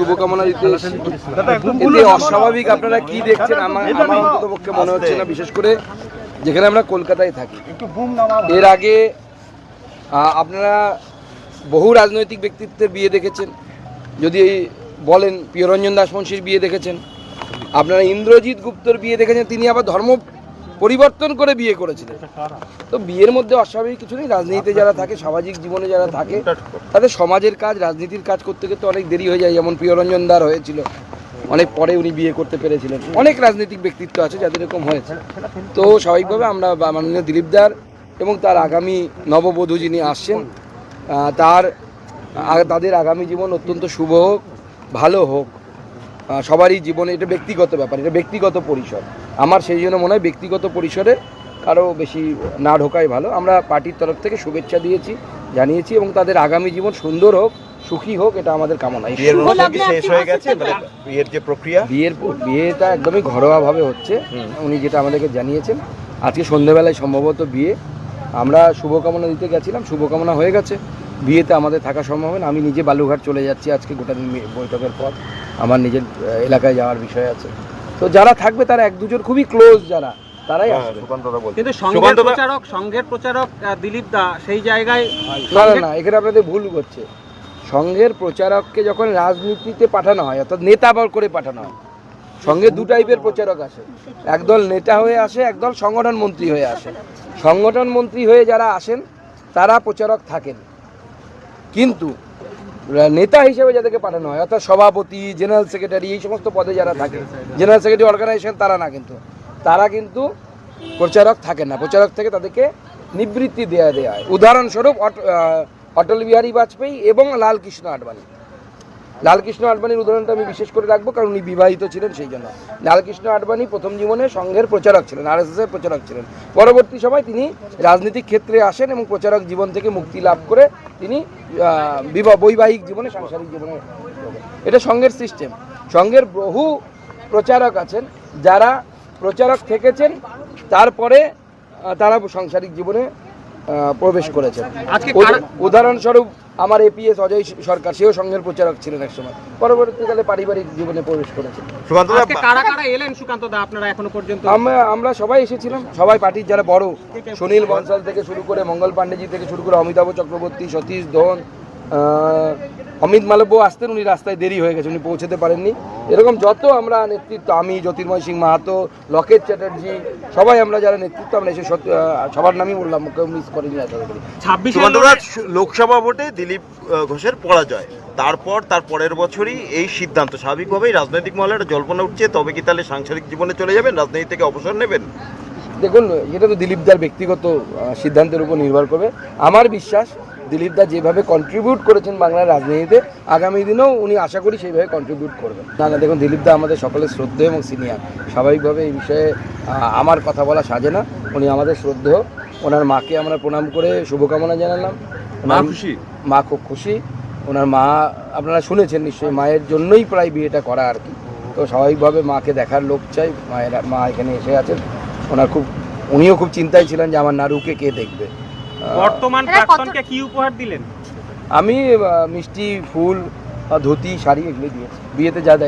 শুভকামনা দিতে এতে অস্বাভাবিক আপনারা কি দেখছেন আমার অন্ততপক্ষে মনে হচ্ছে না, বিশেষ করে যেখানে আমরা কলকাতায় থাকি। এর আগে আপনারা বহু রাজনৈতিক ব্যক্তিত্বের বিয়ে দেখেছেন, যদি বলেন প্রিয়রঞ্জন দাসমুন্সির বিয়ে দেখেছেন, আপনারা ইন্দ্রজিৎ গুপ্তর বিয়ে দেখেছেন, তিনি আবার ধর্ম পরিবর্তন করে বিয়ে করেছিলেন। তো বিয়ের মধ্যে অস্বাভাবিক কিছু নেই। রাজনীতিতে যারা থাকে, সামাজিক জীবনে যারা থাকে, তাদের সমাজের কাজ, রাজনীতির কাজ করতে করতে অনেক দেরি হয়ে যায়। যেমন প্রিয়রঞ্জন দার হয়েছিল, অনেক পরে উনি বিয়ে করতে পেরেছিলেন। অনেক রাজনৈতিক ব্যক্তিত্ব আছে যাদের এরকম হয়েছে। তো স্বাভাবিকভাবে আমরা মাননীয় দিলীপ দার এবং তার আগামী নববধূ যিনি আসছেন তাদের আগামী জীবন অত্যন্ত শুভ হোক, ভালো হোক। সবারই জীবনে এটা ব্যক্তিগত ব্যাপার, এটা ব্যক্তিগত পরিসর। আমার সেই জন্য মনে হয় ব্যক্তিগত পরিসরে কারো বেশি না ঢোকাই ভালো। আমরা পার্টির তরফ থেকে শুভেচ্ছা দিয়েছি, জানিয়েছি, এবং তাদের আগামী জীবন সুন্দর হোক, সুখী হোক, এটা আমাদের কামনা। শেষ হয়ে গেছে বিয়ের যে প্রক্রিয়া, বিয়েটা একদমই ঘরোয়াভাবে হচ্ছে, উনি যেটা আমাদেরকে জানিয়েছেন। আজকে সন্ধ্যেবেলায় সম্ভবত বিয়ে। আমরা শুভকামনা দিতে গেছিলাম, শুভকামনা হয়ে গেছে। বিয়েতে আমাদের থাকা সম্ভব হয় না। আমি নিজে বালুঘাট চলে যাচ্ছি আজকে, গোটা দিন বৈঠকের পর আমার নিজের এলাকায় যাওয়ার বিষয় আছে। তো যারা থাকবে তারা এক দুজন খুবই ক্লোজ যারা, তারাই আসবে। কিন্তু সংঘের প্রচারক দিলীপ দা সেই জায়গায় না, এখানে আপনাদের ভুল হচ্ছে। সংঘের প্রচারককে যখন রাজনীতিতে পাঠানো হয়, অর্থাৎ নেতা করে পাঠানো হয়, সঙ্গে দু টাইপের প্রচারক আসে। একদল নেতা হয়ে আসে, একদল সংগঠন মন্ত্রী হয়ে আসে। সংগঠন মন্ত্রী হয়ে যারা আসেন তারা প্রচারক থাকেন, কিন্তু নেতা হিসেবে যাদেরকে পাঠানো হয়, অর্থাৎ সভাপতি, জেনারেল সেক্রেটারি, এই সমস্ত পদে যারা থাকে, জেনারেল সেক্রেটারি অর্গানাইজেশন, তারা কিন্তু প্রচারক থাকেন না। প্রচারক থেকে তাদেরকে নিবৃত্তি দেওয়া হয়। উদাহরণস্বরূপ অটল বিহারী বাজপেয়ী এবং লালকৃষ্ণ আডবাণীর উদাহরণটা আমি বিশেষ করে রাখবো, কারণ উনি বিবাহিত ছিলেন, সেই জন্য। লালকৃষ্ণ আডবাণী প্রথম জীবনে সংঘের প্রচারক ছিলেন, RSS এর প্রচারক ছিলেন। পরবর্তী সময় তিনি রাজনৈতিক ক্ষেত্রে আসেন এবং প্রচারক জীবন থেকে মুক্তি লাভ করে তিনি বৈবাহিক জীবনে, সাংসারিক জীবনে। এটা সংঘের সিস্টেম। সংঘের বহু প্রচারক আছেন যারা প্রচারক থেকেছেন, তারপরে তারা সাংসারিক জীবনে প্রবেশ করেছেন। উদাহরণস্বরূপ আমার APS অজয় সরকার, সেও সংঘের প্রচারক ছিলেন এক সময়, পরবর্তীকালে পারিবারিক জীবনে প্রবেশ করেছেন। আমরা সবাই এসেছিলাম, সবাই পার্টির যারা বড়, সুনীল বনসাল থেকে শুরু করে, মঙ্গল পাণ্ডেজি থেকে শুরু করে, অমিতাভ চক্রবর্তী, সতীশ ধন, অমিত মালব্য আসতেন, উনি রাস্তায় দেরি হয়ে গেছে, উনি পৌঁছতে পারেননি। এরকম যত আমরা নেতৃত্ব, আমি, জ্যোতির্ময় সিং মাহাতো, লকেট চ্যাটার্জি, সবাই আমরা যারা নেতৃত্ব, আমরা এসে সবার নামই বললাম, কেউ মিস করিনি। 26 লোকসভা ভোটে দিলীপ ঘোষের পরাজয়, তারপর তার পরের বছরই এই সিদ্ধান্ত, স্বাভাবিকভাবেই রাজনৈতিক মহলে একটা জল্পনা উঠছে, তবে কি তাহলে সাংসারিক জীবনে চলে যাবেন, রাজনীতি থেকে অবসর নেবেন? দেখুন, এটা তো দিলীপ দার ব্যক্তিগত সিদ্ধান্তের উপর নির্ভর করবে। আমার বিশ্বাস, দিলীপ দা যেভাবে কন্ট্রিবিউট করেছেন বাংলার রাজনীতিতে, আগামী দিনেও উনি আশা করি সেইভাবে কন্ট্রিবিউট করবেন। না, দেখুন, দিলীপ দা আমাদের সকলের শ্রদ্ধেয় এবং সিনিয়র। স্বাভাবিকভাবে এই বিষয়ে আমার কথা বলা সাজে না। উনি আমাদের শ্রদ্ধেয়। ওনার মাকে আমরা প্রণাম করে শুভকামনা জানালাম। মা খুব খুশি। ওনার মা আপনারা শুনেছেন নিশ্চয়ই, মায়ের জন্যই প্রায় বিয়েটা করা আর কি। তো স্বাভাবিকভাবে মাকে দেখার লোক চাই, মা এখানে এসে আছেন। উনিও খুব চিন্তায় ছিলেন যে আমার নারুকে কে দেখবে। বর্তমান প্রাক্তনকে কি উপহার দিলেন? আমি মিষ্টি, ফুল, ধুতি, শাড়ি এগুলো দিয়েছি। বিয়েতে যা দেয়